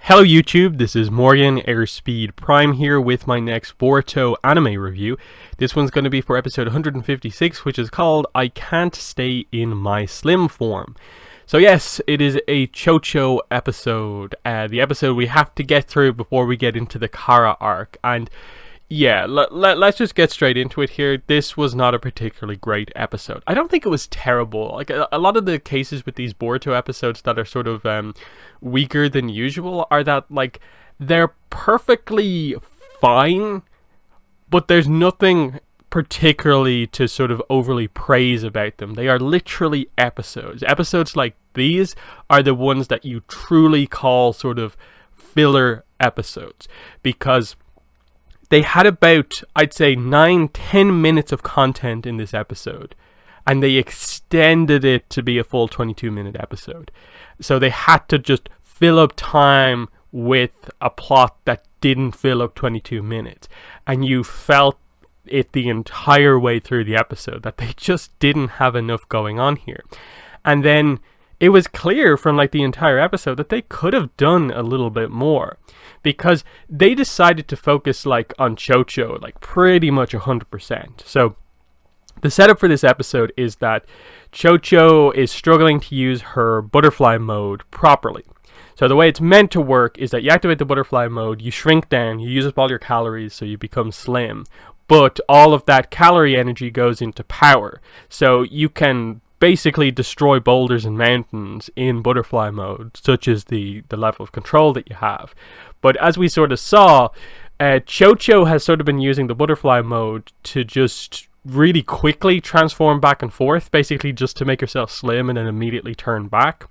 Hello YouTube, this is Morgan Airspeed Prime here with my next Boruto anime review. This one's going to be for episode 156, which is called I Can't Stay in My Slim Form. So yes, it is a Chocho episode, the episode we have to get through before we get into the Kara arc, and yeah, let's just get straight into it here. This was not a particularly great episode. I don't think it was terrible. Like a lot of the cases with these Boruto episodes that are sort of weaker than usual are that like they're perfectly fine, but there's nothing particularly to sort of overly praise about them. They are literally episodes. Episodes like these are the ones that you truly call sort of filler episodes, because they had about, I'd say, 9-10 minutes of content in this episode, and they extended it to be a full 22-minute episode. So they had to just fill up time with a plot that didn't fill up 22 minutes. And you felt it the entire way through the episode that they just didn't have enough going on here. And then it was clear from like the entire episode that they could have done a little bit more, because they decided to focus like on Chocho like pretty much 100%. So the setup for this episode is that Chocho is struggling to use her butterfly mode properly. So the way it's meant to work is that you activate the butterfly mode, you shrink down, you use up all your calories so you become slim, but all of that calorie energy goes into power. So you can basically destroy boulders and mountains in butterfly mode, such as the level of control that you have. But as we sort of saw, Chocho has sort of been using the butterfly mode to just really quickly transform back and forth, basically just to make herself slim and then immediately turn back.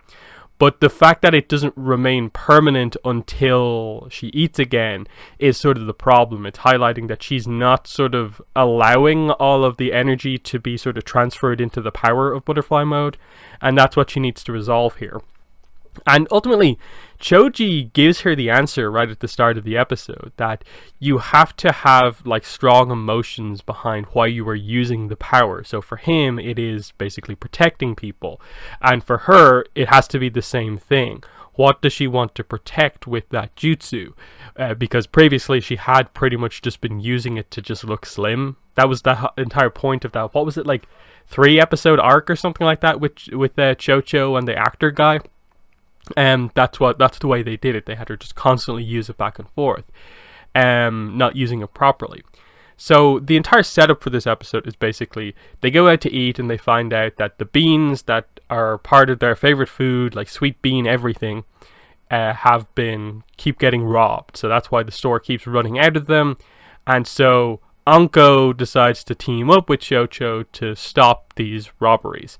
But the fact that it doesn't remain permanent until she eats again is sort of the problem. It's highlighting that she's not sort of allowing all of the energy to be sort of transferred into the power of butterfly mode. And that's what she needs to resolve here. And ultimately, Choji gives her the answer right at the start of the episode, that you have to have like strong emotions behind why you are using the power. So for him, it is basically protecting people. And for her, it has to be the same thing. What does she want to protect with that jutsu? Because previously she had pretty much just been using it to just look slim. That was the entire point of that. What was it, like 3-episode arc or something like that with Chocho and the actor guy? That's the way they did it. They had her just constantly use it back and forth, not using it properly. So the entire setup for this episode is basically they go out to eat and they find out that the beans that are part of their favorite food, like sweet bean everything, keep getting robbed. So that's why the store keeps running out of them. And so Anko decides to team up with Chocho to stop these robberies.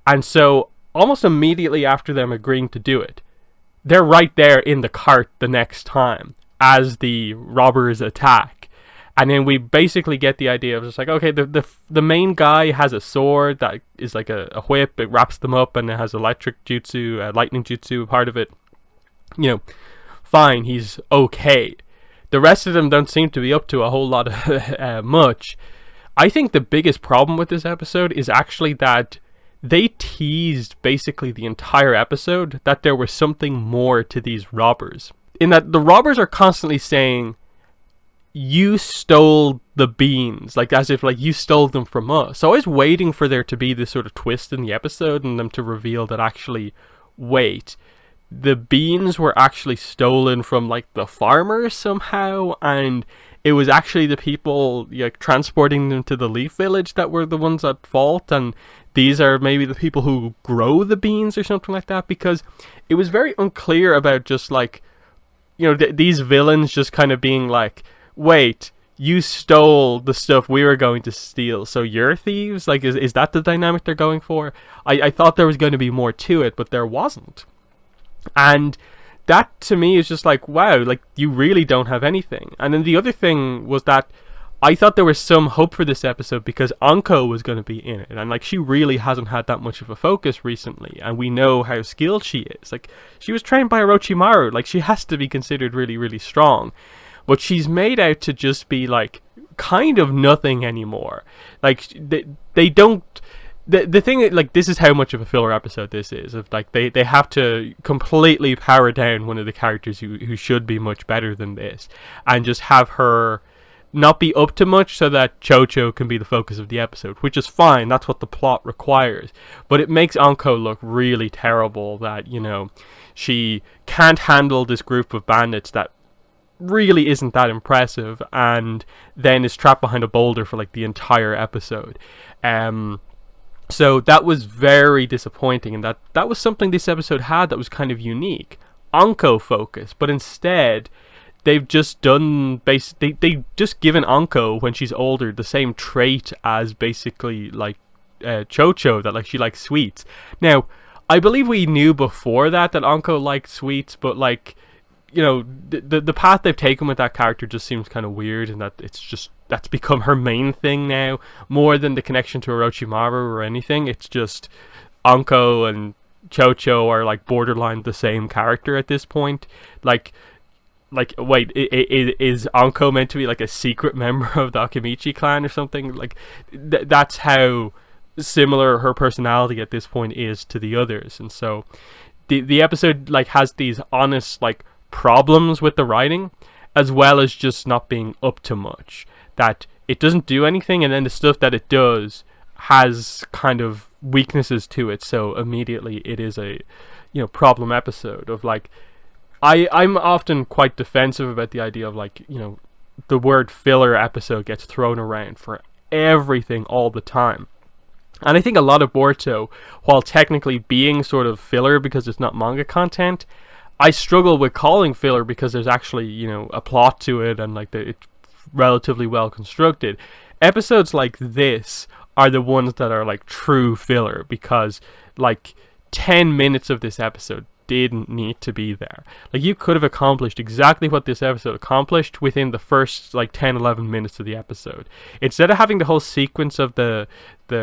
And so almost immediately after them agreeing to do it, they're right there in the cart the next time as the robbers attack. And then we basically get the idea of just like, okay, the main guy has a sword that is like a whip. It wraps them up and it has electric jutsu, lightning jutsu part of it. You know, fine, he's okay. The rest of them don't seem to be up to a whole lot of much. I think the biggest problem with this episode is actually that they teased basically the entire episode that there was something more to these robbers. In that the robbers are constantly saying, you stole the beans, like as if like you stole them from us. So I was waiting for there to be this sort of twist in the episode and them to reveal that actually, wait, the beans were actually stolen from like the farmers somehow, and it was actually the people like transporting them to the Leaf Village that were the ones at fault, and these are maybe the people who grow the beans or something like that, because it was very unclear about just like, you know, these villains just kind of being like, wait, you stole the stuff we were going to steal, so you're thieves? Like, is that the dynamic they're going for? I thought there was going to be more to it, but there wasn't. And that to me is just like, wow, like you really don't have anything. And then the other thing was that I thought there was some hope for this episode because Anko was going to be in it, and like she really hasn't had that much of a focus recently, and we know how skilled she is. Like, she was trained by Orochimaru, like she has to be considered really, really strong, but she's made out to just be like kind of nothing anymore. Like they don't the thing, like, this is how much of a filler episode this is. Of like they have to completely power down one of the characters who should be much better than this, and just have her not be up to much so that Chocho can be the focus of the episode, which is fine. That's what the plot requires. But it makes Anko look really terrible that, you know, she can't handle this group of bandits that really isn't that impressive, and then is trapped behind a boulder for like the entire episode. So that was very disappointing, and that was something this episode had that was kind of unique. Anko focus, but instead they've just done they just given Anko, when she's older, the same trait as basically like Chocho, that like she likes sweets. Now, I believe we knew before that Anko liked sweets, but like, you know, the path they've taken with that character just seems kind of weird, and that it's just, that's become her main thing now, more than the connection to Orochimaru or anything. It's just Anko and Chocho are like borderline the same character at this point. Like wait, is Anko meant to be like a secret member of the Akimichi clan or something? Like that's how similar her personality at this point is to the others. And so the episode like has these honest like problems with the writing, as well as just not being up to much, that it doesn't do anything, and then the stuff that it does has kind of weaknesses to it, so immediately it is a, you know, problem episode. Of like, I'm often quite defensive about the idea of like, you know, the word filler episode gets thrown around for everything all the time. And I think a lot of Boruto, while technically being sort of filler because it's not manga content, I struggle with calling filler because there's actually, you know, a plot to it, and like it's relatively well constructed. Episodes like this are the ones that are like true filler, because like 10 minutes of this episode didn't need to be there. Like, you could have accomplished exactly what this episode accomplished within the first like 10-11 minutes of the episode. Instead of having the whole sequence of the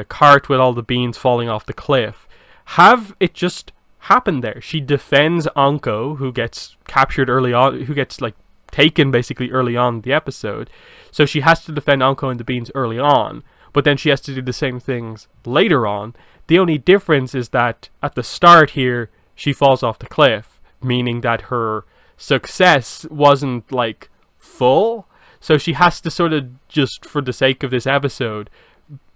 cart with all the beans falling off the cliff, have it just happen there. She defends Anko, who gets captured early on, who gets like taken basically early on in the episode. So she has to defend Anko and the beans early on, but then she has to do the same things later on. The only difference is that at the start here, she falls off the cliff, meaning that her success wasn't like full. So she has to sort of, just for the sake of this episode,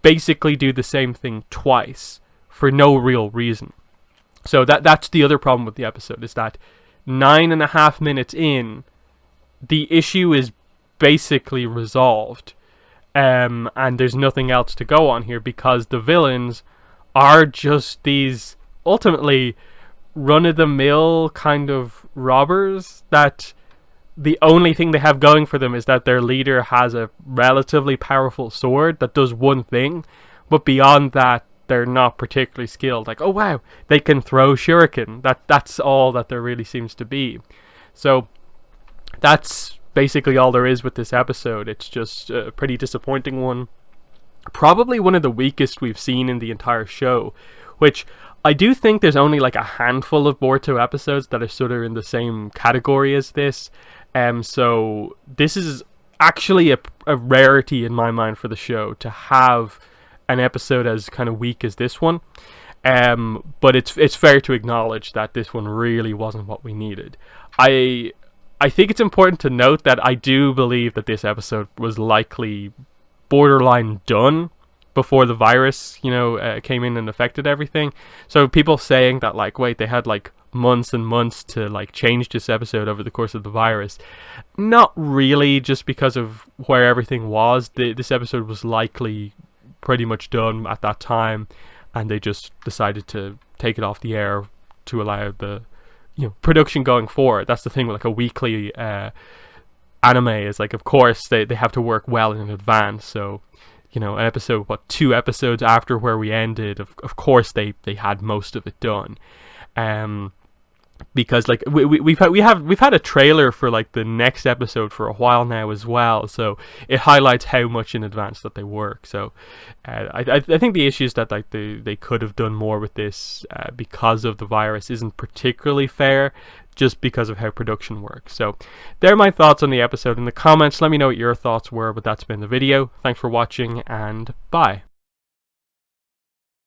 basically do the same thing twice for no real reason. So that's the other problem with the episode, is that 9.5 minutes in, the issue is basically resolved, and there's nothing else to go on here, because the villains are just these ultimately run-of-the-mill kind of robbers, that the only thing they have going for them is that their leader has a relatively powerful sword that does one thing, but beyond that, they're not particularly skilled. Like, oh wow, they can throw shuriken. That's all that there really seems to be. So that's basically all there is with this episode. It's just a pretty disappointing one. Probably one of the weakest we've seen in the entire show, which I do think there's only like a handful of Boruto episodes that are sort of in the same category as this. So this is actually a rarity in my mind for the show, to have an episode as kind of weak as this one. But it's fair to acknowledge that this one really wasn't what we needed. I think it's important to note that I do believe that this episode was likely borderline done before the virus, you know, came in and affected everything. So people saying that, like, wait, they had like months and months to like change this episode over the course of the virus, not really, just because of where everything was. This episode was likely pretty much done at that time, and they just decided to take it off the air to allow the, you know, production going forward. That's the thing with like a weekly anime, is like, of course they have to work well in advance. So, you know, an episode, 2 episodes after where we ended, of course they had most of it done. Because like we've had a trailer for like the next episode for a while now as well, so it highlights how much in advance that they work. So I think the issue is that like they could have done more with this because of the virus isn't particularly fair, just because of how production works. So there are my thoughts on the episode. In the comments, let me know what your thoughts were, but that's been the video. Thanks for watching, and bye.